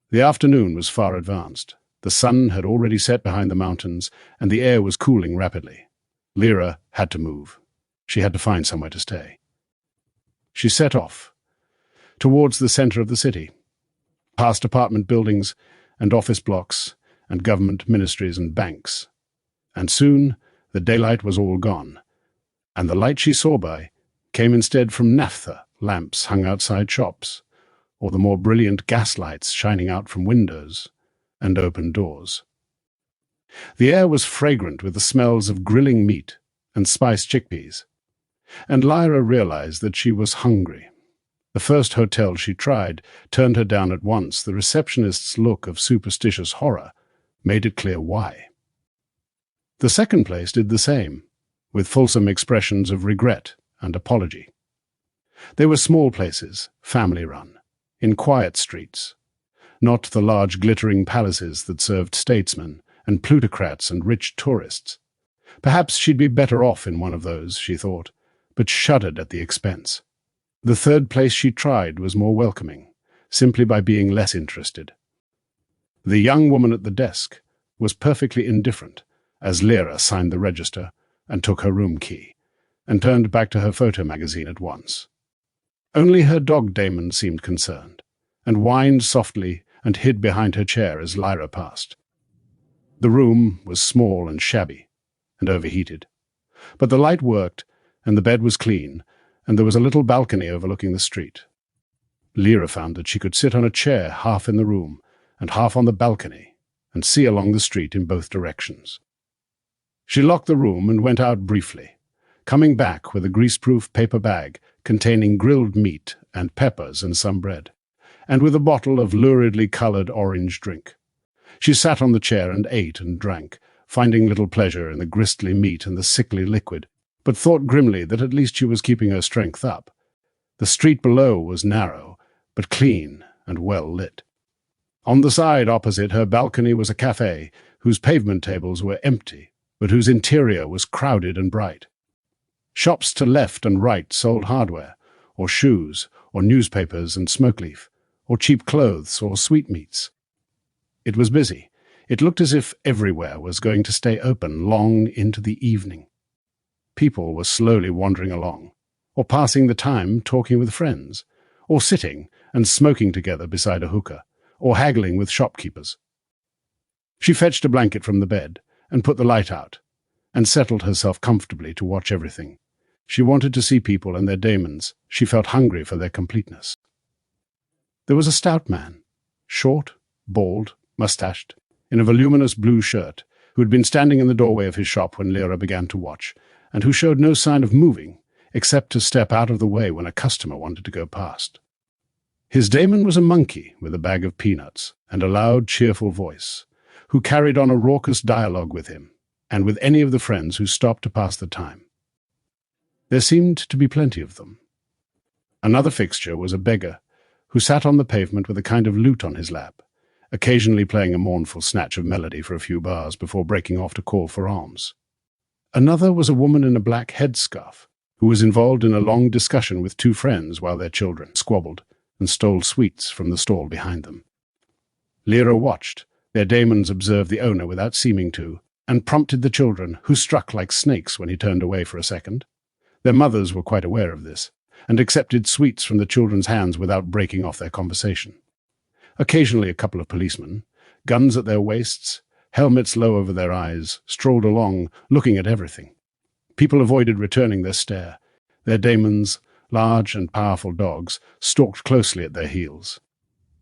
The afternoon was far advanced. The sun had already set behind the mountains, and the air was cooling rapidly. Lyra had to move. She had to find somewhere to stay. She set off, towards the center of the city, past apartment buildings and office blocks and government ministries and banks. And soon the daylight was all gone, and the light she saw by came instead from naphtha lamps hung outside shops, or the more brilliant gas lights shining out from windows and open doors. The air was fragrant with the smells of grilling meat and spiced chickpeas, and Lyra realized that she was hungry. The first hotel she tried turned her down at once. The receptionist's look of superstitious horror made it clear why. The second place did the same, with fulsome expressions of regret and apology. They were small places, family-run, in quiet streets, not the large glittering palaces that served statesmen and plutocrats and rich tourists. Perhaps she'd be better off in one of those, she thought, but shuddered at the expense. The third place she tried was more welcoming, simply by being less interested. The young woman at the desk was perfectly indifferent as Lyra signed the register and took her room key, and turned back to her photo magazine at once. Only her dog Damon seemed concerned, and whined softly and hid behind her chair as Lyra passed. The room was small and shabby, and overheated, but the light worked, and the bed was clean, and there was a little balcony overlooking the street. Lyra found that she could sit on a chair half in the room and half on the balcony and see along the street in both directions. She locked the room and went out briefly, coming back with a greaseproof paper bag containing grilled meat and peppers and some bread, and with a bottle of luridly colored orange drink. She sat on the chair and ate and drank, finding little pleasure in the gristly meat and the sickly liquid, but thought grimly that at least she was keeping her strength up. The street below was narrow, but clean and well lit. On the side opposite her balcony was a cafe whose pavement tables were empty, but whose interior was crowded and bright. Shops to left and right sold hardware, or shoes, or newspapers and smoke leaf, or cheap clothes, or sweetmeats. It was busy. It looked as if everywhere was going to stay open long into the evening. People were slowly wandering along, or passing the time talking with friends, or sitting and smoking together beside a hookah, or haggling with shopkeepers. She fetched a blanket from the bed and put the light out, and settled herself comfortably to watch everything. She wanted to see people and their daemons. She felt hungry for their completeness. There was a stout man, short, bald, mustached, in a voluminous blue shirt, who had been standing in the doorway of his shop when Lyra began to watch, and who showed no sign of moving, except to step out of the way when a customer wanted to go past. His daemon was a monkey with a bag of peanuts and a loud, cheerful voice, who carried on a raucous dialogue with him, and with any of the friends who stopped to pass the time. There seemed to be plenty of them. Another fixture was a beggar, who sat on the pavement with a kind of lute on his lap, occasionally playing a mournful snatch of melody for a few bars before breaking off to call for alms. Another was a woman in a black headscarf, who was involved in a long discussion with two friends while their children squabbled and stole sweets from the stall behind them. Lyra watched. Their daemons observed the owner without seeming to, and prompted the children, who struck like snakes when he turned away for a second. Their mothers were quite aware of this, and accepted sweets from the children's hands without breaking off their conversation. Occasionally a couple of policemen, guns at their waists, helmets low over their eyes, strolled along, looking at everything. People avoided returning their stare. Their daemons, large and powerful dogs, stalked closely at their heels.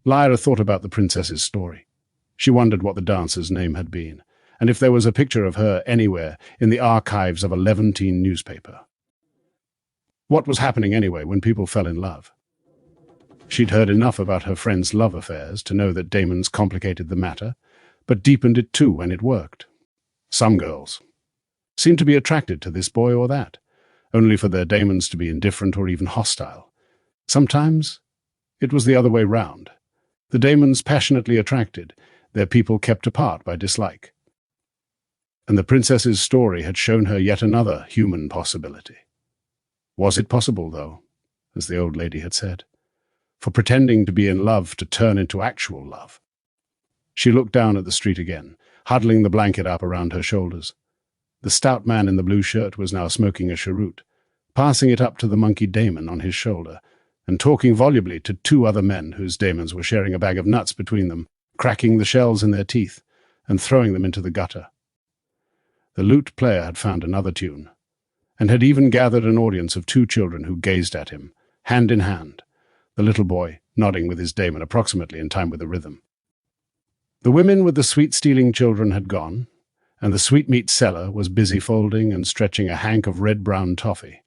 Lyra thought about the princess's story. She wondered what the dancer's name had been, and if there was a picture of her anywhere in the archives of a Levantine newspaper. What was happening anyway when people fell in love? She'd heard enough about her friends' love affairs to know that daemons complicated the matter, but deepened it too when it worked. Some girls seemed to be attracted to this boy or that, only for their daemons to be indifferent or even hostile. Sometimes it was the other way round. The daemons passionately attracted, their people kept apart by dislike. And the princess's story had shown her yet another human possibility. Was it possible, though, as the old lady had said, for pretending to be in love to turn into actual love? She looked down at the street again, huddling the blanket up around her shoulders. The stout man in the blue shirt was now smoking a cheroot, passing it up to the monkey daemon on his shoulder, and talking volubly to two other men whose daemons were sharing a bag of nuts between them, cracking the shells in their teeth, and throwing them into the gutter. The lute player had found another tune, and had even gathered an audience of two children who gazed at him, hand in hand, the little boy nodding with his daemon approximately in time with the rhythm. The women with the sweet-stealing children had gone, and the sweetmeat seller was busy folding and stretching a hank of red-brown toffee.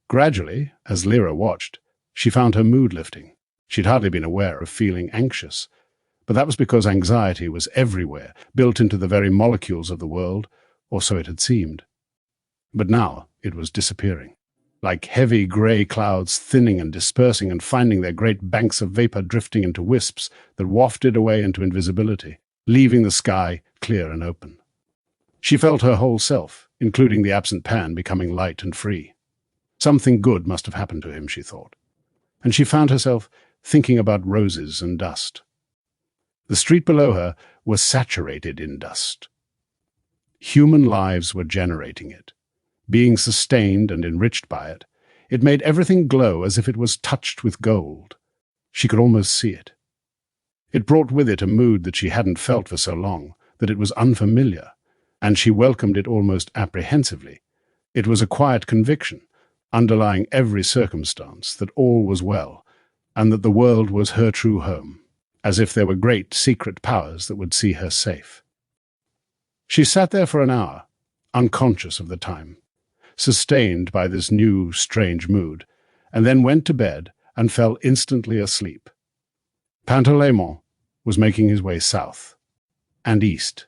Gradually, as Lyra watched, she found her mood lifting. She'd hardly been aware of feeling anxious, but that was because anxiety was everywhere, built into the very molecules of the world, or so it had seemed. But now it was disappearing, like heavy grey clouds thinning and dispersing and finding their great banks of vapour drifting into wisps that wafted away into invisibility, leaving the sky clear and open. She felt her whole self, including the absent Pan, becoming light and free. Something good must have happened to him, she thought, and she found herself thinking about roses and dust. The street below her was saturated in dust. Human lives were generating it, being sustained and enriched by it. It made everything glow as if it was touched with gold. She could almost see it. It brought with it a mood that she hadn't felt for so long, that it was unfamiliar, and she welcomed it almost apprehensively. It was a quiet conviction, underlying every circumstance, that all was well, and that the world was her true home, as if there were great secret powers that would see her safe. She sat there for an hour, unconscious of the time, sustained by this new, strange mood, and then went to bed and fell instantly asleep. Pantaleimon was making his way south and east.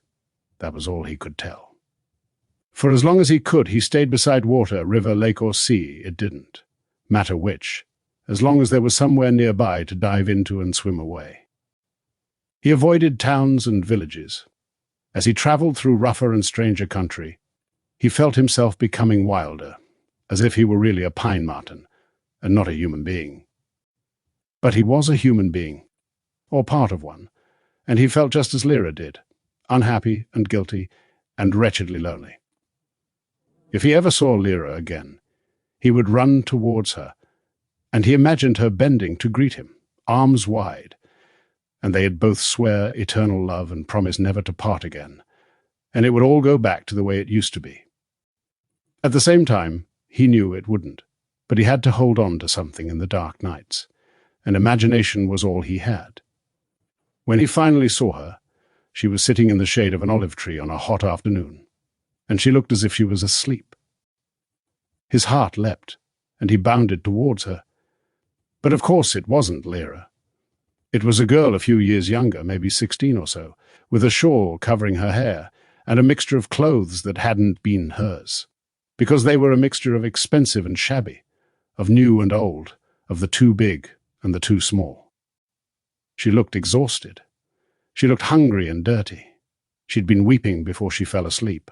That was all he could tell. For as long as he could, he stayed beside water, river, lake, or sea. It didn't matter which, as long as there was somewhere nearby to dive into and swim away. He avoided towns and villages. As he travelled through rougher and stranger country, he felt himself becoming wilder, as if he were really a pine marten, and not a human being. But he was a human being, or part of one, and he felt just as Lyra did, unhappy and guilty and wretchedly lonely. If he ever saw Lyra again, he would run towards her, and he imagined her bending to greet him, arms wide, and they'd both swear eternal love and promise never to part again, and it would all go back to the way it used to be. At the same time, he knew it wouldn't, but he had to hold on to something in the dark nights, and imagination was all he had. When he finally saw her, she was sitting in the shade of an olive tree on a hot afternoon, and she looked as if she was asleep. His heart leapt, and he bounded towards her. But of course it wasn't Lyra. It was a girl a few years younger, maybe 16 or so, with a shawl covering her hair, and a mixture of clothes that hadn't been hers, because they were a mixture of expensive and shabby, of new and old, of the too big and the too small. She looked exhausted. She looked hungry and dirty. She'd been weeping before she fell asleep,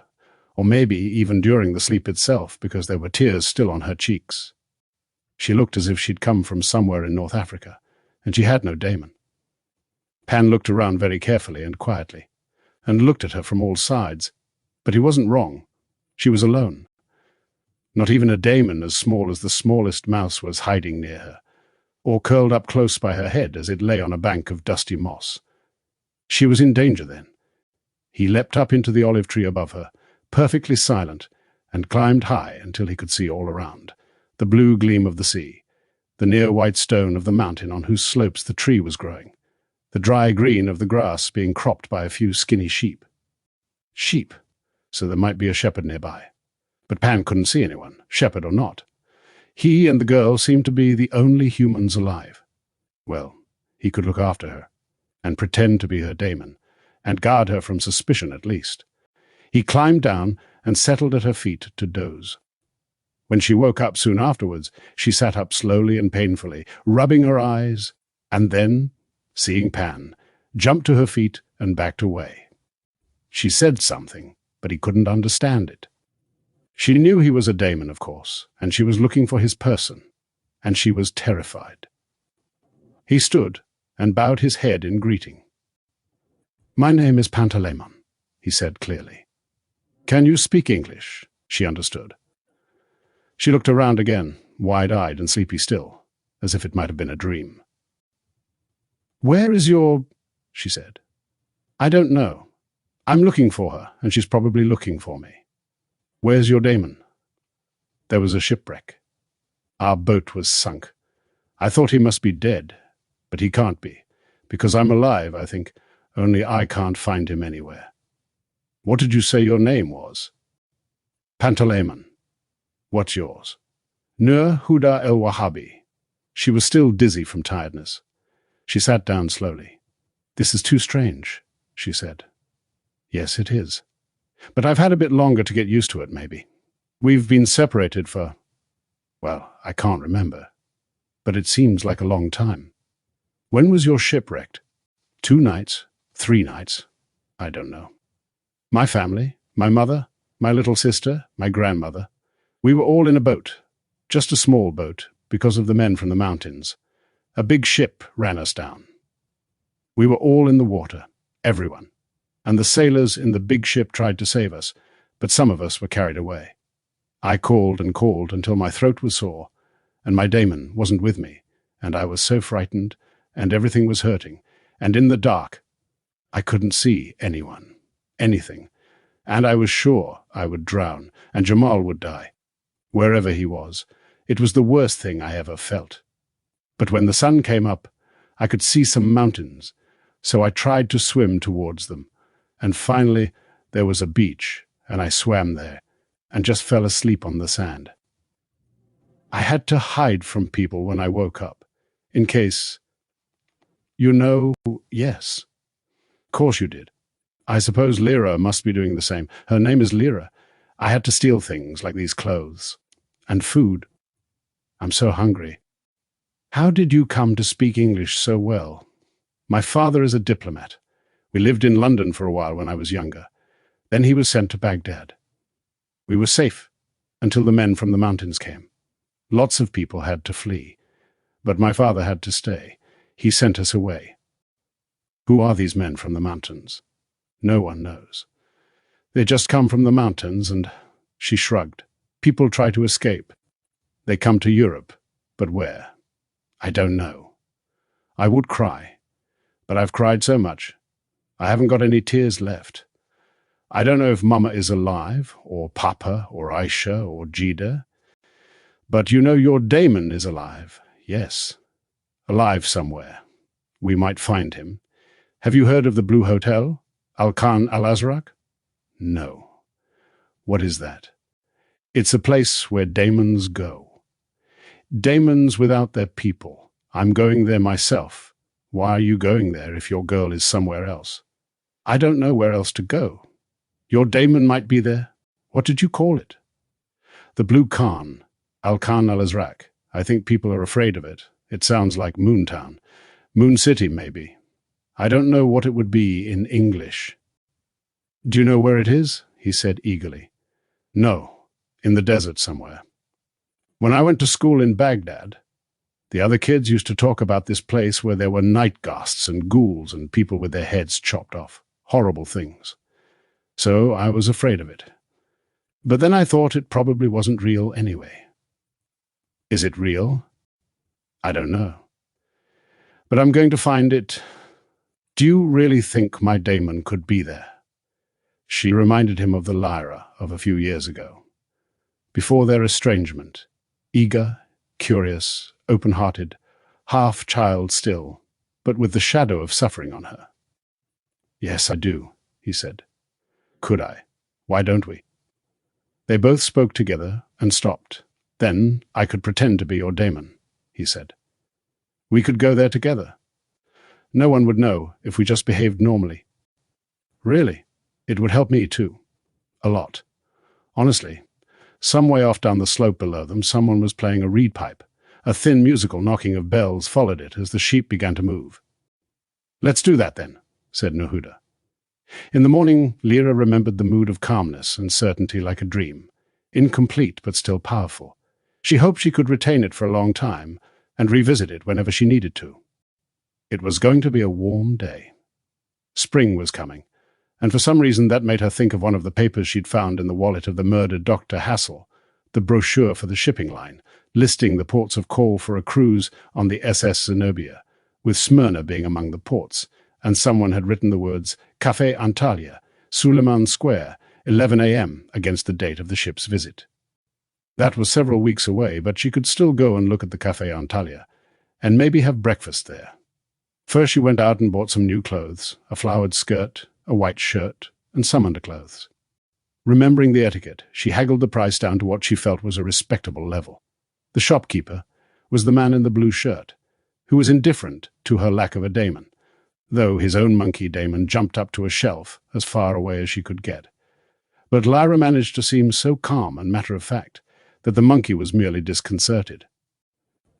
or maybe even during the sleep itself, because there were tears still on her cheeks. She looked as if she'd come from somewhere in North Africa, and she had no daemon. Pan looked around very carefully and quietly, and looked at her from all sides, but he wasn't wrong. She was alone. Not even a daemon as small as the smallest mouse was hiding near her, or curled up close by her head as it lay on a bank of dusty moss. She was in danger then. He leapt up into the olive tree above her, perfectly silent, and climbed high until he could see all around, the blue gleam of the sea, the near white stone of the mountain on whose slopes the tree was growing, the dry green of the grass being cropped by a few skinny sheep. Sheep, so there might be a shepherd nearby. But Pan couldn't see anyone, shepherd or not. He and the girl seemed to be the only humans alive. Well, he could look after her, and pretend to be her daemon, and guard her from suspicion at least. He climbed down and settled at her feet to doze. When she woke up soon afterwards, she sat up slowly and painfully, rubbing her eyes, and then, seeing Pan, jumped to her feet and backed away. She said something, but he couldn't understand it. She knew he was a daemon, of course, and she was looking for his person, and she was terrified. He stood and bowed his head in greeting. "My name is Pantaleimon," he said clearly. "Can you speak English?" She understood. She looked around again, wide-eyed and sleepy still, as if it might have been a dream. "Where is your—" she said. "I don't know. I'm looking for her, and she's probably looking for me." "Where's your daemon?" "There was a shipwreck. Our boat was sunk. I thought he must be dead, but he can't be, because I'm alive, I think, only I can't find him anywhere." "What did you say your name was?" "Pantaleimon. What's yours?" "Nur Huda el-Wahhabi." She was still dizzy from tiredness. She sat down slowly. "This is too strange," she said. "Yes, it is. But I've had a bit longer to get used to it, maybe. We've been separated for, well, I can't remember. But it seems like a long time. When was your ship wrecked? 2 nights? 3 nights? I don't know. My family, my mother, my little sister, my grandmother, we were all in a boat. Just a small boat, because of the men from the mountains. A big ship ran us down. We were all in the water, everyone. And the sailors in the big ship tried to save us, but some of us were carried away. I called and called until my throat was sore, and my daemon wasn't with me, and I was so frightened, and everything was hurting, and in the dark, I couldn't see anyone, anything, and I was sure I would drown, and Jamal would die, wherever he was. It was the worst thing I ever felt. But when the sun came up, I could see some mountains, so I tried to swim towards them, and finally there was a beach, and I swam there, and just fell asleep on the sand. I had to hide from people when I woke up, in case— You know, yes. Of course you did. I suppose Lyra must be doing the same. Her name is Lyra. I had to steal things like these clothes. And food. I'm so hungry. How did you come to speak English so well? My father is a diplomat. We lived in London for a while when I was younger. Then he was sent to Baghdad. We were safe until the men from the mountains came. Lots of people had to flee, but my father had to stay. He sent us away. Who are these men from the mountains? No one knows. They just come from the mountains and— She shrugged. People try to escape. They come to Europe, but where? I don't know. I would cry, but I've cried so much. I haven't got any tears left. I don't know if Mama is alive, or Papa, or Aisha, or Jida. But you know your daemon is alive. Yes. Alive somewhere. We might find him. Have you heard of the Blue Hotel? Al-Khan Al-Azraq? No. What is that? It's a place where daemons go. Daemons without their people. I'm going there myself. Why are you going there if your girl is somewhere else? I don't know where else to go. Your daemon might be there. What did you call it? The Blue Khan. Al-Khan Al-Azraq. I think people are afraid of it. It sounds like Moontown. Moon City, maybe. I don't know what it would be in English. Do you know where it is? He said eagerly. No, in the desert somewhere. When I went to school in Baghdad, the other kids used to talk about this place where there were night ghasts and ghouls and people with their heads chopped off. Horrible things. So I was afraid of it. But then I thought it probably wasn't real anyway. Is it real? I don't know. But I'm going to find it. Do you really think my daemon could be there? She reminded him of the Lyra of a few years ago. Before their estrangement, eager, curious, open-hearted, half child still, but with the shadow of suffering on her. Yes, I do, he said. Could I? Why don't we? They both spoke together and stopped. Then I could pretend to be your daemon, he said. We could go there together. No one would know if we just behaved normally. Really, it would help me too. A lot. Honestly, some way off down the slope below them, someone was playing a reed pipe. A thin musical knocking of bells followed it as the sheep began to move. Let's do that then, said Nehuda. In the morning, Lyra remembered the mood of calmness and certainty like a dream, incomplete but still powerful. She hoped she could retain it for a long time and revisit it whenever she needed to. It was going to be a warm day. Spring was coming, and for some reason that made her think of one of the papers she'd found in the wallet of the murdered Dr. Hassel, the brochure for the shipping line, listing the ports of call for a cruise on the SS Zenobia, with Smyrna being among the ports, and someone had written the words Café Antalya, Suleiman Square, 11 a.m. against the date of the ship's visit. That was several weeks away, but she could still go and look at the Café Antalya, and maybe have breakfast there. First she went out and bought some new clothes, a flowered skirt, a white shirt, and some underclothes. Remembering the etiquette, she haggled the price down to what she felt was a respectable level. The shopkeeper was the man in the blue shirt, who was indifferent to her lack of a daemon, though his own monkey daemon jumped up to a shelf as far away as she could get. But Lyra managed to seem so calm and matter-of-fact that the monkey was merely disconcerted.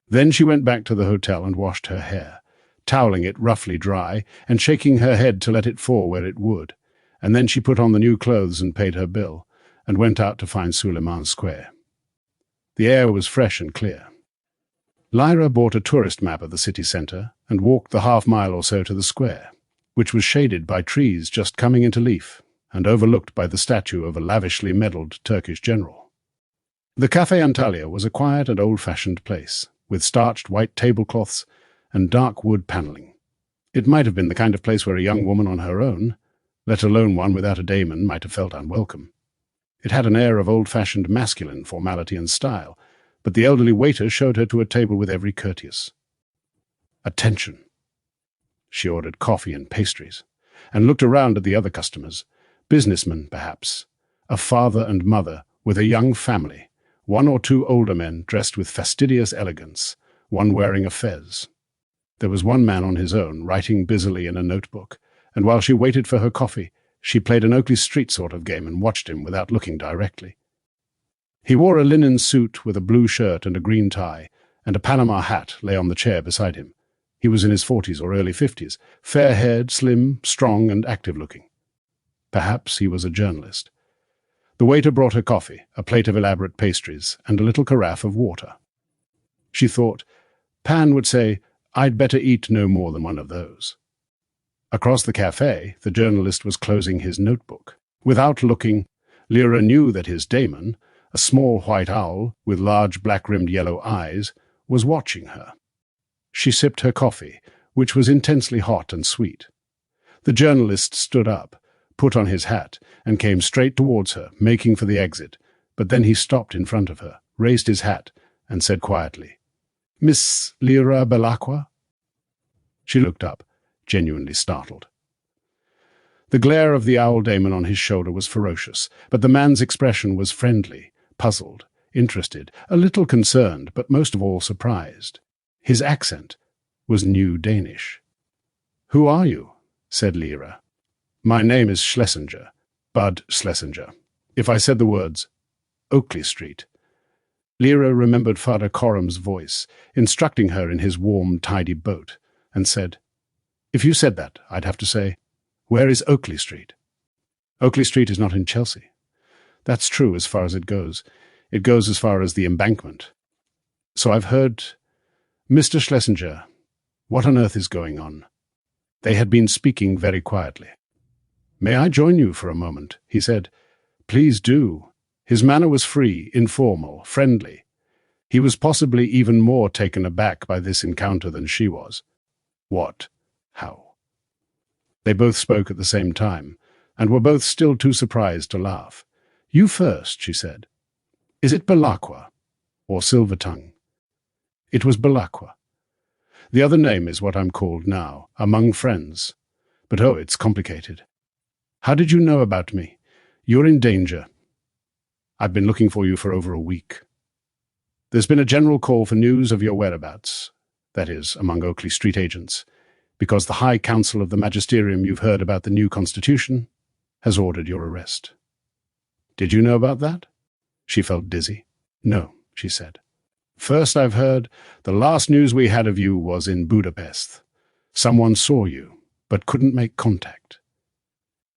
Then she went back to the hotel and washed her hair, toweling it roughly dry and shaking her head to let it fall where it would, and then she put on the new clothes and paid her bill, and went out to find Suleiman Square. The air was fresh and clear. Lyra bought a tourist map of the city centre and walked the half-mile or so to the square, which was shaded by trees just coming into leaf and overlooked by the statue of a lavishly medalled Turkish general. The Café Antalya was a quiet and old-fashioned place, with starched white tablecloths and dark wood panelling. It might have been the kind of place where a young woman on her own, let alone one without a daemon, might have felt unwelcome. It had an air of old-fashioned masculine formality and style, but the elderly waiter showed her to a table with every courteous attention. She ordered coffee and pastries, and looked around at the other customers, businessmen perhaps, a father and mother with a young family, one or two older men dressed with fastidious elegance, one wearing a fez. There was one man on his own, writing busily in a notebook, and while she waited for her coffee, she played an Oakley Street sort of game and watched him without looking directly. He wore a linen suit with a blue shirt and a green tie, and a Panama hat lay on the chair beside him. He was in his 40s or early 50s, fair-haired, slim, strong, and active-looking. Perhaps he was a journalist. The waiter brought her coffee, a plate of elaborate pastries, and a little carafe of water. She thought, Pan would say, I'd better eat no more than one of those. Across the café, the journalist was closing his notebook. Without looking, Lyra knew that his daemon, a small white owl with large black-rimmed yellow eyes, was watching her. She sipped her coffee, which was intensely hot and sweet. The journalist stood up, put on his hat, and came straight towards her, making for the exit, but then he stopped in front of her, raised his hat, and said quietly, Miss Lyra Belacqua? She looked up, genuinely startled. The glare of the owl daemon on his shoulder was ferocious, but the man's expression was friendly, puzzled, interested, a little concerned, but most of all surprised. His accent was New Danish. Who are you? Said Lyra. My name is Schlesinger, Bud Schlesinger. If I said the words, Oakley Street. Lyra remembered Father Corum's voice, instructing her in his warm, tidy boat, and said, If you said that, I'd have to say, Where is Oakley Street? Oakley Street is not in Chelsea. That's true as far as it goes. It goes as far as the embankment. So I've heard... Mr. Schlesinger, what on earth is going on? They had been speaking very quietly. May I join you for a moment? He said. Please do. His manner was free, informal, friendly. He was possibly even more taken aback by this encounter than she was. What? How? They both spoke at the same time, and were both still too surprised to laugh. You first, she said. Is it Belacqua or Silvertongue? It was Belacqua. The other name is what I'm called now, among friends. But oh, it's complicated. How did you know about me? You're in danger. I've been looking for you for over a week. There's been a general call for news of your whereabouts, that is, among Oakley Street agents, because the High Council of the Magisterium you've heard about the new constitution has ordered your arrest. Did you know about that? She felt dizzy. No, she said. First I've heard the last news we had of you was in Budapest. Someone saw you, but couldn't make contact.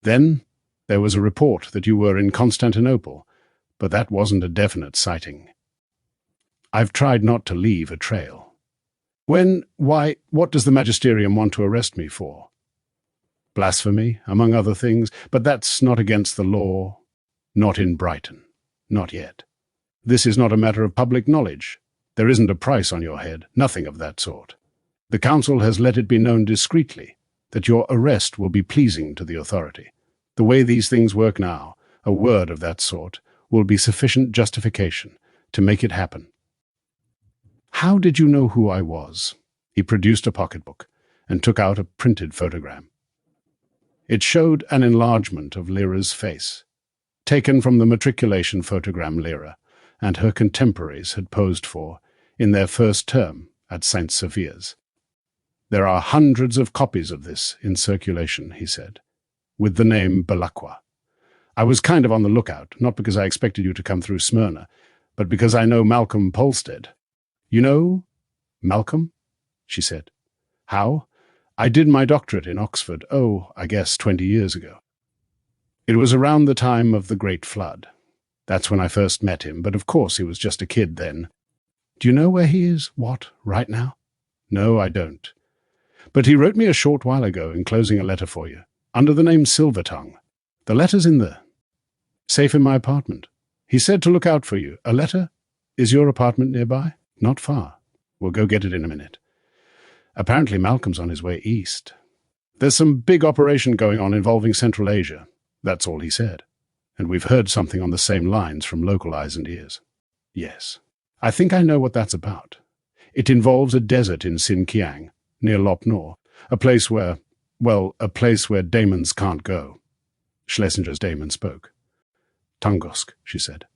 Then there was a report that you were in Constantinople, but that wasn't a definite sighting. I've tried not to leave a trail. What does the Magisterium want to arrest me for? Blasphemy, among other things, but that's not against the law. Not in Brighton. Not yet. This is not a matter of public knowledge. There isn't a price on your head, nothing of that sort. The council has let it be known discreetly that your arrest will be pleasing to the authority. The way these things work now, a word of that sort will be sufficient justification to make it happen. How did you know who I was? He produced a pocketbook and took out a printed photogram. It showed an enlargement of Lyra's face, taken from the matriculation photogram Lyra and her contemporaries had posed for in their first term at St. Sophia's. There are hundreds of copies of this in circulation, he said, with the name Belacqua. I was kind of on the lookout, not because I expected you to come through Smyrna, but because I know Malcolm Polstead. You know Malcolm? She said. How? I did my doctorate in Oxford, I guess 20 years ago. It was around the time of the Great Flood. That's when I first met him, but of course he was just a kid then. Do you know where he is, right now? No, I don't. But he wrote me a short while ago enclosing a letter for you, under the name Silvertongue. The letter's in the safe in my apartment. He said to look out for you. A letter? Is your apartment nearby? Not far. We'll go get it in a minute. Apparently Malcolm's on his way east. There's some big operation going on involving Central Asia. That's all he said. And we've heard something on the same lines from local eyes and ears. Yes. I think I know what that's about. It involves a desert in Sinkiang, near Lop Nor, a place where daemons can't go. Schlesinger's daemon spoke. Tungusk, she said.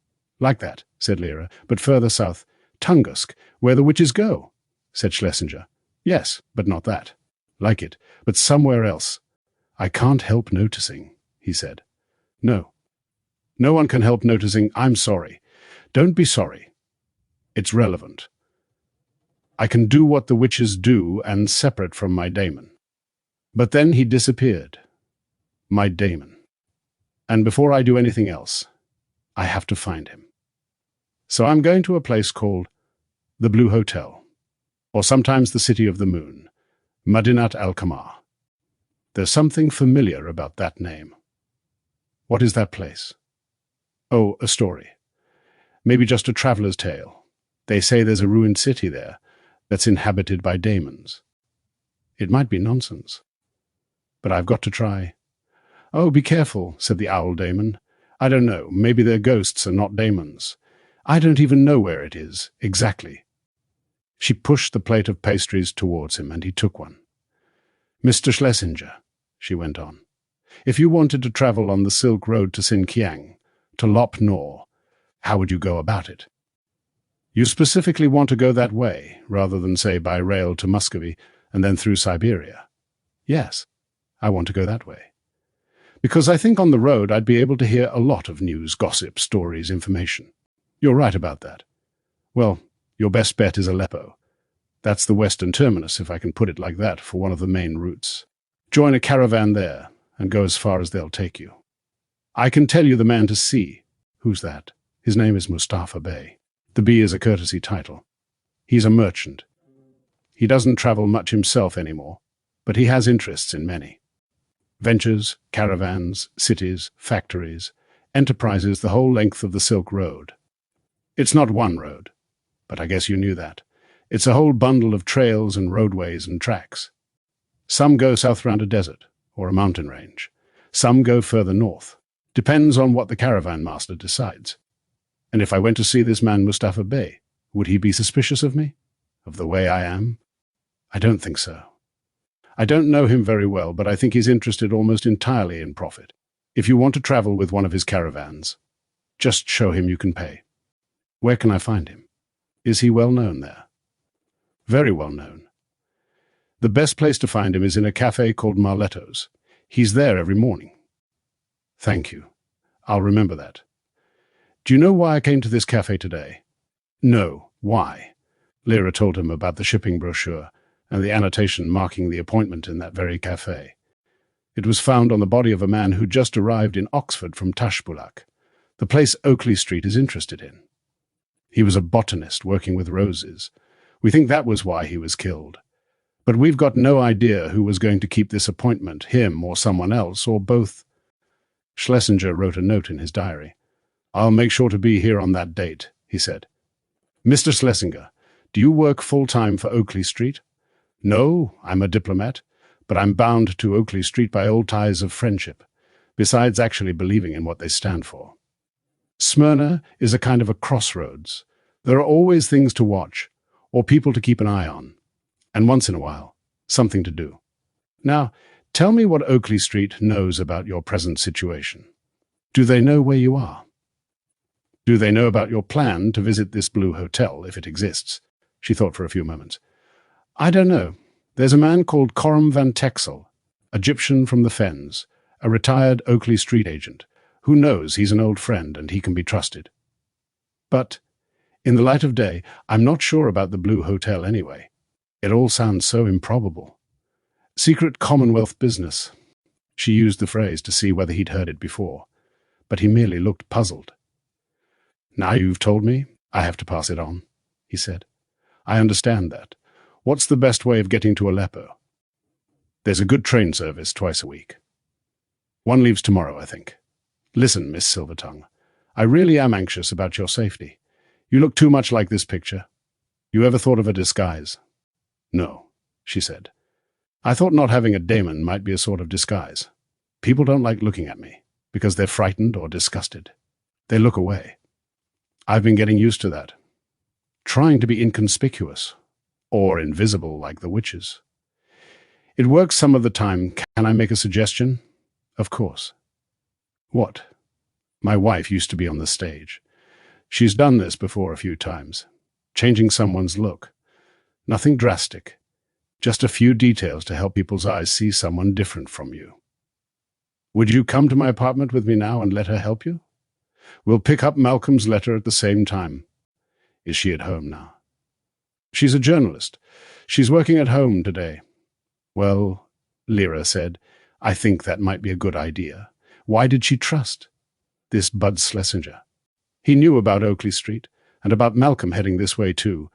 Like that, said Lyra, but further south. Tungusk, where the witches go, said Schlesinger. Yes, but not that. Like it, but somewhere else. I can't help noticing, he said. No. No one can help noticing. I'm sorry. Don't be sorry. It's relevant. I can do what the witches do and separate from my daemon. But then he disappeared. My daemon. And before I do anything else, I have to find him. So I'm going to a place called the Blue Hotel, or sometimes the City of the Moon, Madinat al-Qamar. There's something familiar about that name. What is that place? Oh, a story. Maybe just a traveler's tale. They say there's a ruined city there that's inhabited by daemons. It might be nonsense. But I've got to try. Oh, be careful, said the owl daemon. I don't know, maybe they're ghosts and not daemons. I don't even know where it is, exactly. She pushed the plate of pastries towards him, and he took one. Mr. Schlesinger, she went on, if you wanted to travel on the Silk Road to Sinkiang, to Lop Nor, how would you go about it? You specifically want to go that way, rather than, say, by rail to Muscovy and then through Siberia? Yes, I want to go that way. Because I think on the road I'd be able to hear a lot of news, gossip, stories, information. You're right about that. Well, your best bet is Aleppo. That's the western terminus, if I can put it like that, for one of the main routes. Join a caravan there and go as far as they'll take you. I can tell you the man to see. Who's that? His name is Mustafa Bey. The B is a courtesy title. He's a merchant. He doesn't travel much himself anymore, but he has interests in many. Ventures, caravans, cities, factories, enterprises the whole length of the Silk Road. It's not one road, but I guess you knew that. It's a whole bundle of trails and roadways and tracks. Some go south round a desert or a mountain range. Some go further north. Depends on what the caravan master decides. And if I went to see this man Mustafa Bey, would he be suspicious of me? Of the way I am? I don't think so. I don't know him very well, but I think he's interested almost entirely in profit. If you want to travel with one of his caravans, just show him you can pay. Where can I find him? Is he well known there? Very well known. The best place to find him is in a cafe called Marletto's. He's there every morning. Thank you. I'll remember that. Do you know why I came to this cafe today? No. Why? Lyra told him about the shipping brochure and the annotation marking the appointment in that very cafe. It was found on the body of a man who just arrived in Oxford from Tashbulak, the place Oakley Street is interested in. He was a botanist working with roses. We think that was why he was killed. But we've got no idea who was going to keep this appointment, him or someone else, or both. Schlesinger wrote a note in his diary. "I'll make sure to be here on that date," he said. "Mr. Schlesinger, do you work full-time for Oakley Street?" "No, I'm a diplomat, but I'm bound to Oakley Street by old ties of friendship, besides actually believing in what they stand for. Smyrna is a kind of a crossroads. There are always things to watch, or people to keep an eye on, and once in a while, something to do. Now, tell me what Oakley Street knows about your present situation. Do they know where you are? Do they know about your plan to visit this blue hotel, if it exists?" She thought for a few moments. "I don't know. There's a man called Coram van Texel, Egyptian from the Fens, a retired Oakley Street agent. Who knows, he's an old friend and he can be trusted. But, in the light of day, I'm not sure about the Blue Hotel anyway. It all sounds so improbable. Secret Commonwealth business." She used the phrase to see whether he'd heard it before, but he merely looked puzzled. "Now you've told me, I have to pass it on," he said. "I understand that. What's the best way of getting to Aleppo?" "There's a good train service twice a week. One leaves tomorrow, I think. Listen, Miss Silvertongue, I really am anxious about your safety. You look too much like this picture. You ever thought of a disguise?" "No," she said. "I thought not having a daemon might be a sort of disguise. People don't like looking at me, because they're frightened or disgusted. They look away. I've been getting used to that. Trying to be inconspicuous, or invisible like the witches. It works some of the time. Can I make a suggestion?" "Of course." "What?" "My wife used to be on the stage. She's done this before a few times. Changing someone's look. Nothing drastic. Just a few details to help people's eyes see someone different from you. Would you come to my apartment with me now and let her help you? We'll pick up Malcolm's letter at the same time. Is she at home now?" "She's a journalist. She's working at home today." "Well," Lyra said, "I think that might be a good idea. Why did she trust this Bud Schlesinger? He knew about Oakley Street, and about Malcolm heading this way too,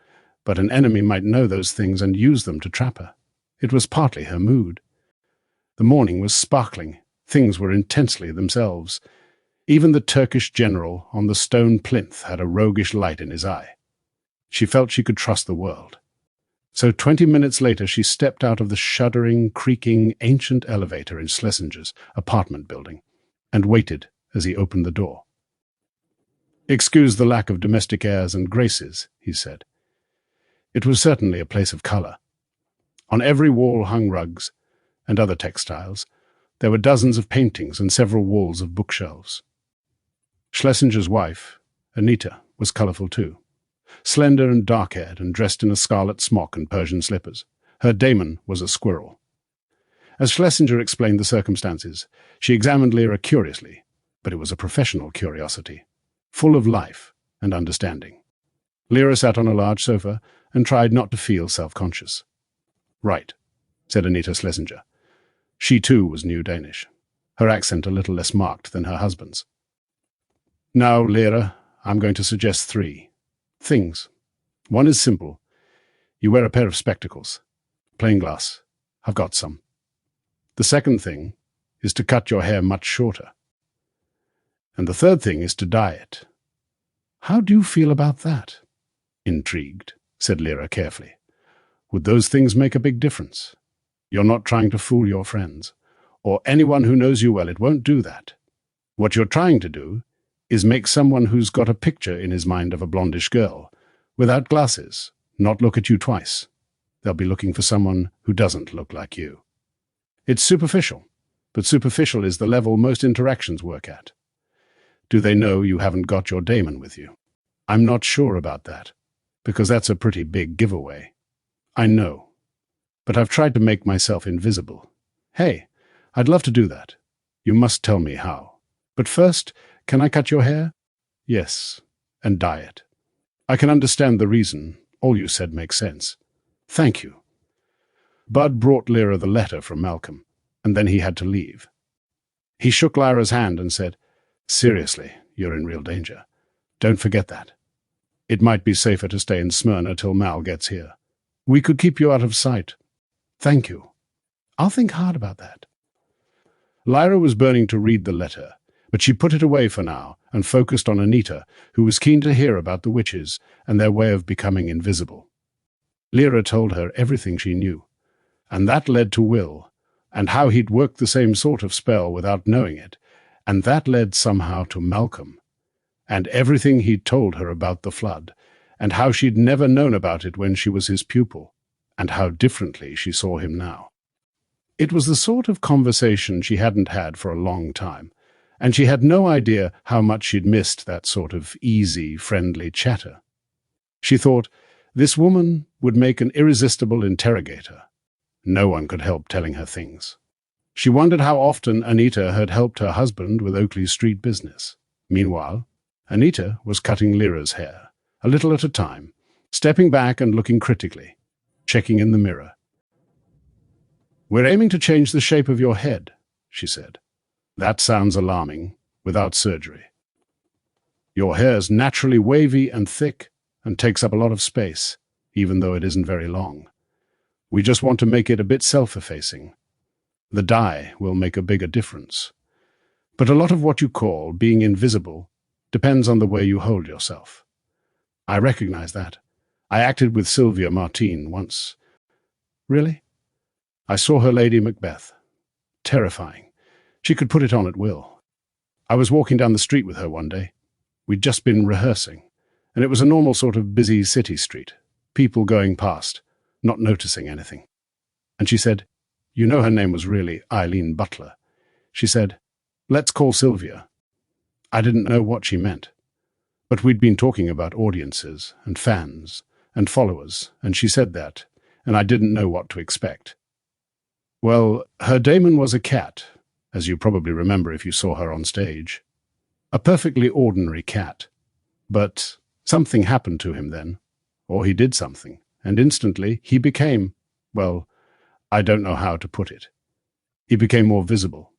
but an enemy might know those things and use them to trap her. It was partly her mood. The morning was sparkling. Things were intensely themselves. Even the Turkish general on the stone plinth had a roguish light in his eye. She felt she could trust the world. So 20 minutes later she stepped out of the shuddering, creaking, ancient elevator in Schlesinger's apartment building and waited as he opened the door. "Excuse the lack of domestic airs and graces," he said. It was certainly a place of colour. On every wall hung rugs and other textiles. There were dozens of paintings and several walls of bookshelves. Schlesinger's wife, Anita, was colourful too. Slender and dark-haired and dressed in a scarlet smock and Persian slippers. Her daemon was a squirrel. As Schlesinger explained the circumstances, she examined Lyra curiously, but it was a professional curiosity, full of life and understanding. Lyra sat on a large sofa and tried not to feel self-conscious. "Right," said Anita Schlesinger. She too was New Danish, her accent a little less marked than her husband's. "Now, Lyra, I'm going to suggest 3 things. One is simple. You wear a pair of spectacles. Plain glass. I've got some. The second thing is to cut your hair much shorter. And the third thing is to dye it. How do you feel about that?" "Intrigued," said Lyra carefully. "Would those things make a big difference? You're not trying to fool your friends, or anyone who knows you well. It won't do that. What you're trying to do is make someone who's got a picture in his mind of a blondish girl, without glasses, not look at you twice. They'll be looking for someone who doesn't look like you. It's superficial, but superficial is the level most interactions work at. Do they know you haven't got your daemon with you? I'm not sure about that, because that's a pretty big giveaway. I know, but I've tried to make myself invisible. Hey, I'd love to do that. You must tell me how. But first, can I cut your hair?" "Yes, and dye it. I can understand the reason. All you said makes sense. Thank you." Bud brought Lyra the letter from Malcolm, and then he had to leave. He shook Lyra's hand and said, "Seriously, you're in real danger. Don't forget that. It might be safer to stay in Smyrna till Mal gets here. We could keep you out of sight." Thank you. I'll think hard about that. Lyra was burning to read the letter, but she put it away for now and focused on Anita, who was keen to hear about the witches and their way of becoming invisible. Lyra told her everything she knew, and that led to Will, and how he'd worked the same sort of spell without knowing it, and that led somehow to Malcolm, and everything he'd told her about the flood, and how she'd never known about it when she was his pupil, and how differently she saw him now. It was the sort of conversation she hadn't had for a long time, and she had no idea how much she'd missed that sort of easy, friendly chatter. She thought, this woman would make an irresistible interrogator. No one could help telling her things. She wondered how often Anita had helped her husband with Oakley Street business. Meanwhile, Anita was cutting Lyra's hair, a little at a time, stepping back and looking critically, checking in the mirror. "We're aiming to change the shape of your head," she said. "That sounds alarming, without surgery. Your hair's naturally wavy and thick and takes up a lot of space, even though it isn't very long. We just want to make it a bit self-effacing. The dye will make a bigger difference. But a lot of what you call being invisible depends on the way you hold yourself. I recognize that. I acted with Sylvia Martine once." "Really?" "I saw her Lady Macbeth. Terrifying. She could put it on at will. I was walking down the street with her one day. We'd just been rehearsing, and it was a normal sort of busy city street, people going past, not noticing anything. And she said, you know her name was really Eileen Butler. She said, 'Let's call Sylvia.' I didn't know what she meant. But we'd been talking about audiences and fans and followers, and she said that, and I didn't know what to expect. Well, her daemon was a cat, as you probably remember if you saw her on stage. A perfectly ordinary cat. But something happened to him then, or he did something, and instantly he became, well, I don't know how to put it. He became more visible,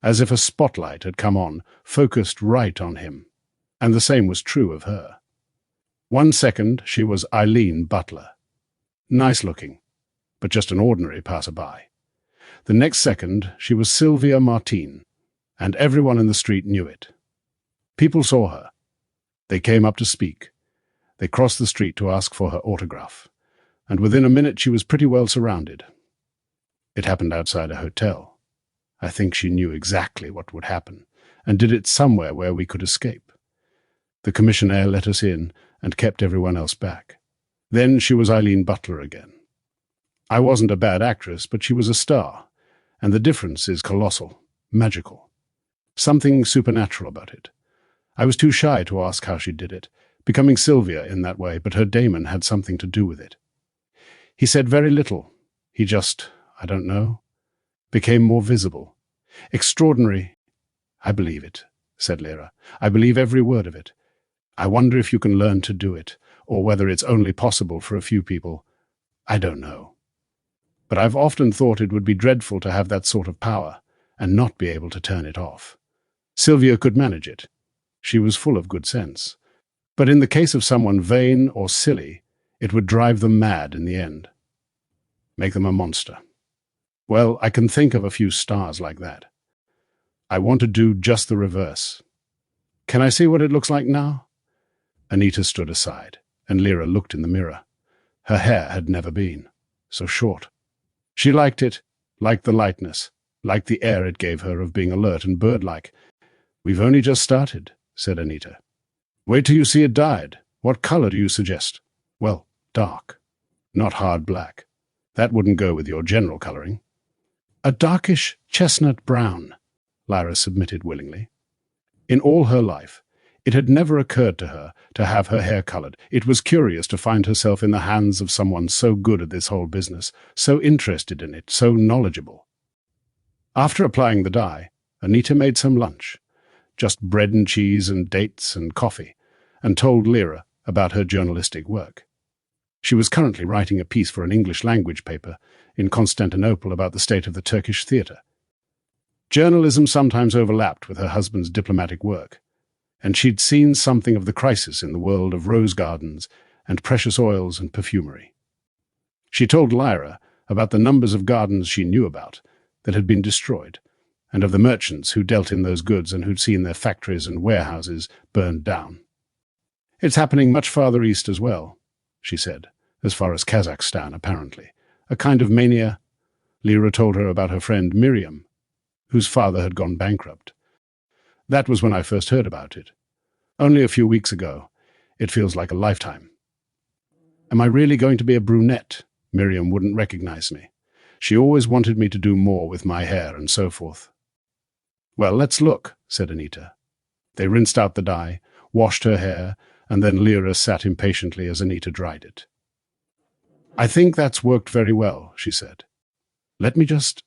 as if a spotlight had come on, focused right on him, and the same was true of her. 1 second she was Eileen Butler. Nice looking, but just an ordinary passerby. The next second she was Sylvia Martine, and everyone in the street knew it. People saw her. They came up to speak. They crossed the street to ask for her autograph, and within a minute she was pretty well surrounded. It happened outside a hotel. I think she knew exactly what would happen, and did it somewhere where we could escape. The commissionaire let us in and kept everyone else back. Then she was Eileen Butler again. I wasn't a bad actress, but she was a star, and the difference is colossal, magical. Something supernatural about it. I was too shy to ask how she did it, becoming Sylvia in that way, but her daemon had something to do with it. He said very little. He just, I don't know, became more visible. Extraordinary. I believe it, said Lyra. I believe every word of it. I wonder if you can learn to do it, or whether it's only possible for a few people. I don't know. But I've often thought it would be dreadful to have that sort of power, and not be able to turn it off. Sylvia could manage it. She was full of good sense. But in the case of someone vain or silly, it would drive them mad in the end. Make them a monster. Well, I can think of a few stars like that. I want to do just the reverse. Can I see what it looks like now? Anita stood aside, and Lyra looked in the mirror. Her hair had never been so short. She liked it, liked the lightness, liked the air it gave her of being alert and bird-like. We've only just started, said Anita. Wait till you see it dyed. What color do you suggest? Well, dark, not hard black. That wouldn't go with your general coloring. A darkish chestnut brown, Lyra submitted willingly. In all her life, it had never occurred to her to have her hair colored. It was curious to find herself in the hands of someone so good at this whole business, so interested in it, so knowledgeable. After applying the dye, Anita made some lunch, just bread and cheese and dates and coffee, and told Lyra about her journalistic work. She was currently writing a piece for an English-language paper in Constantinople about the state of the Turkish theatre. Journalism sometimes overlapped with her husband's diplomatic work, and she'd seen something of the crisis in the world of rose gardens and precious oils and perfumery. She told Lyra about the numbers of gardens she knew about that had been destroyed, and of the merchants who dealt in those goods and who'd seen their factories and warehouses burned down. "It's happening much farther east as well," she said, "as far as Kazakhstan, apparently. A kind of mania." Lyra told her about her friend Miriam, whose father had gone bankrupt. "That was when I first heard about it. Only a few weeks ago. It feels like a lifetime." "Am I really going to be a brunette? Miriam wouldn't recognize me. She always wanted me to do more with my hair and so forth." "Well, let's look," said Anita. They rinsed out the dye, washed her hair, and then Lyra sat impatiently as Anita dried it. "I think that's worked very well," she said. "Let me just—"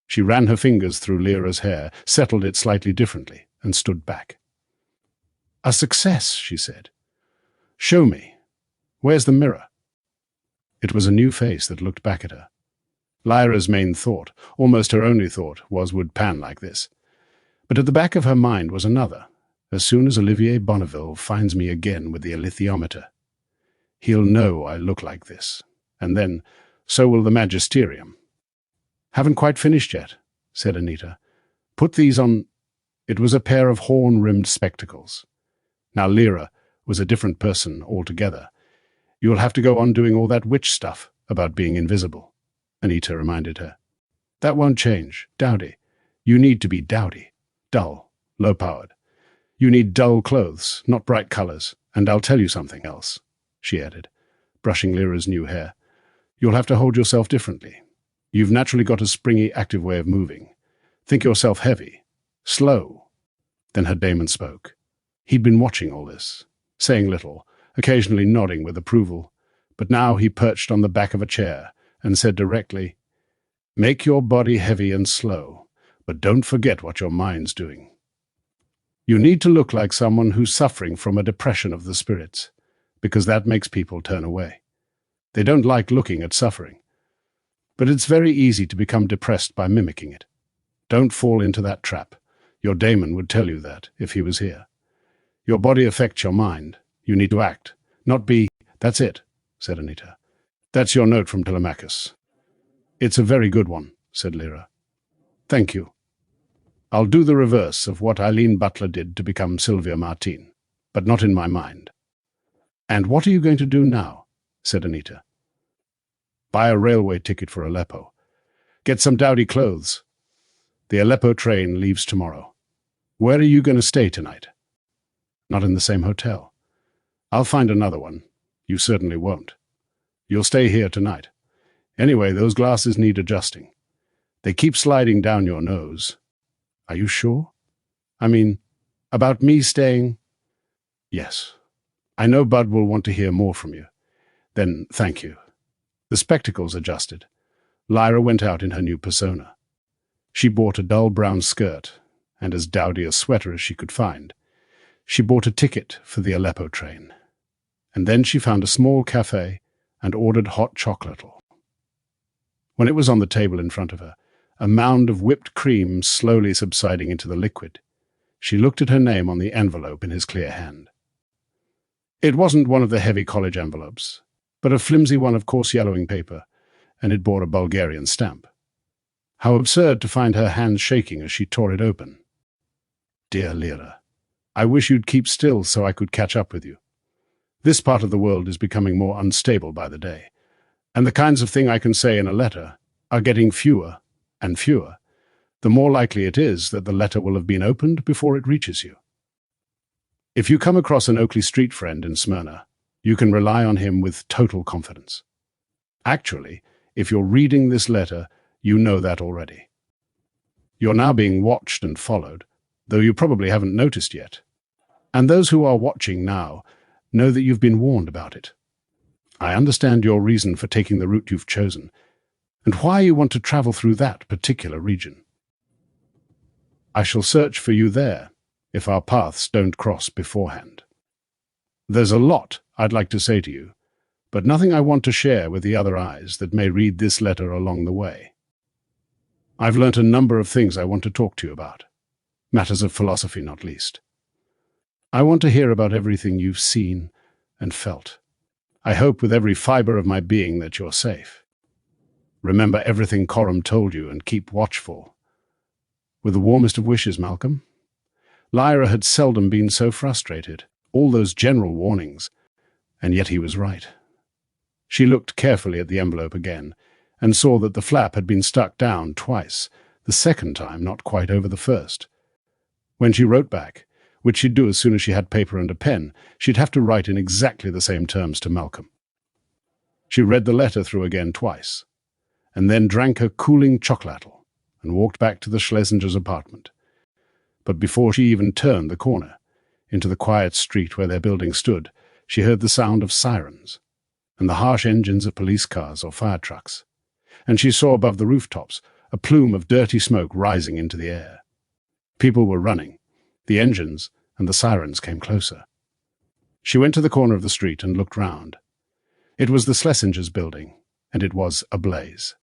She ran her fingers through Lyra's hair, settled it slightly differently, and stood back. "A success," she said. "Show me. Where's the mirror?" It was a new face that looked back at her. Lyra's main thought, almost her only thought, was would Pan like this? But at the back of her mind was another. As soon as Olivier Bonneville finds me again with the alethiometer, he'll know I look like this, and then so will the magisterium. "Haven't quite finished yet," said Anita. "Put these on—" It was a pair of horn-rimmed spectacles. Now Lyra was a different person altogether. "You'll have to go on doing all that witch stuff about being invisible," Anita reminded her. "That won't change. Dowdy. You need to be dowdy. Dull. Low-powered. You need dull clothes, not bright colors. And I'll tell you something else," she added, brushing Lyra's new hair. "You'll have to hold yourself differently. You've naturally got a springy, active way of moving. Think yourself heavy. Slow." Then her daemon spoke. He'd been watching all this, saying little, occasionally nodding with approval, but now he perched on the back of a chair and said directly, "Make your body heavy and slow, but don't forget what your mind's doing. You need to look like someone who's suffering from a depression of the spirits, because that makes people turn away. They don't like looking at suffering. But it's very easy to become depressed by mimicking it. Don't fall into that trap. Your daemon would tell you that, if he was here. Your body affects your mind. You need to act, not be—" "That's it," said Anita. "That's your note from Telemachus." "It's a very good one," said Lyra. "Thank you. I'll do the reverse of what Eileen Butler did to become Sylvia Martin, but not in my mind." "And what are you going to do now?" said Anita. "Buy a railway ticket for Aleppo. Get some dowdy clothes. The Aleppo train leaves tomorrow. Where are you going to stay tonight?" "Not in the same hotel. I'll find another one. You certainly won't. You'll stay here tonight. Anyway, those glasses need adjusting. They keep sliding down your nose." "Are you sure? I mean, about me staying—" "Yes. I know Bud will want to hear more from you. Then thank you." The spectacles adjusted. Lyra went out in her new persona. She bought a dull brown skirt and as dowdy a sweater as she could find. She bought a ticket for the Aleppo train. And then she found a small cafe and ordered hot chocolate. When it was on the table in front of her, a mound of whipped cream slowly subsiding into the liquid, she looked at her name on the envelope in his clear hand. It wasn't one of the heavy college envelopes, but a flimsy one of coarse yellowing paper, and it bore a Bulgarian stamp. How absurd to find her hands shaking as she tore it open. "Dear Lyra, I wish you'd keep still so I could catch up with you. This part of the world is becoming more unstable by the day, and the kinds of thing I can say in a letter are getting fewer and fewer. The more likely it is that the letter will have been opened before it reaches you. If you come across an Oakley Street friend in Smyrna, you can rely on him with total confidence. Actually, if you're reading this letter, you know that already. You're now being watched and followed, though you probably haven't noticed yet. And those who are watching now know that you've been warned about it. I understand your reason for taking the route you've chosen, and why you want to travel through that particular region. I shall search for you there, if our paths don't cross beforehand. There's a lot I'd like to say to you, but nothing I want to share with the other eyes that may read this letter along the way. I've learnt a number of things I want to talk to you about, matters of philosophy not least. I want to hear about everything you've seen and felt. I hope with every fiber of my being that you're safe. Remember everything Coram told you and keep watchful. With the warmest of wishes, Malcolm. Lyra had seldom been so frustrated. All those general warnings. And yet he was right. She looked carefully at the envelope again, and saw that the flap had been stuck down twice, the second time not quite over the first. When she wrote back, which she'd do as soon as she had paper and a pen, she'd have to write in exactly the same terms to Malcolm. She read the letter through again twice, and then drank her cooling chocolatl and walked back to the Schlesingers' apartment. But before she even turned the corner, into the quiet street where their building stood, she heard the sound of sirens and the harsh engines of police cars or fire trucks, and she saw above the rooftops a plume of dirty smoke rising into the air. People were running. The engines and the sirens came closer. She went to the corner of the street and looked round. It was the Schlesingers' building, and it was ablaze.